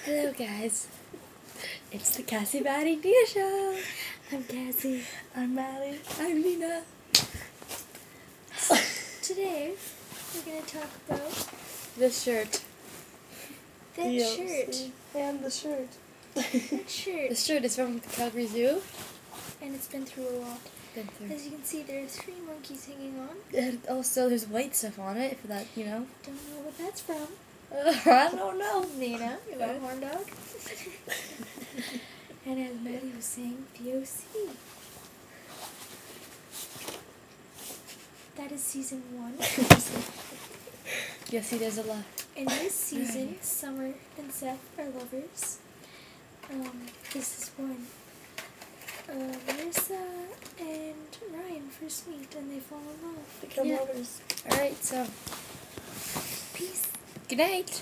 Hello guys, it's the Cassie Maddie Nia Show. I'm Cassie. I'm Maddie. I'm Nina. Today, we're going to talk about This shirt. that shirt. And the shirt. That shirt. This shirt is from the Calgary Zoo. And it's been through a lot. As you can see, there are 3 monkeys hanging on. And also there's white stuff on it for that, Don't know what that's from. I don't know. Nina, you got a horn dog. And as Maddie was saying, POC. That is season 1. Yeah, see, there's a lot. In this season, Summer and Seth are lovers. This is when Marissa and Ryan first meet and they fall in love. Become lovers. Alright, so Peace. good night.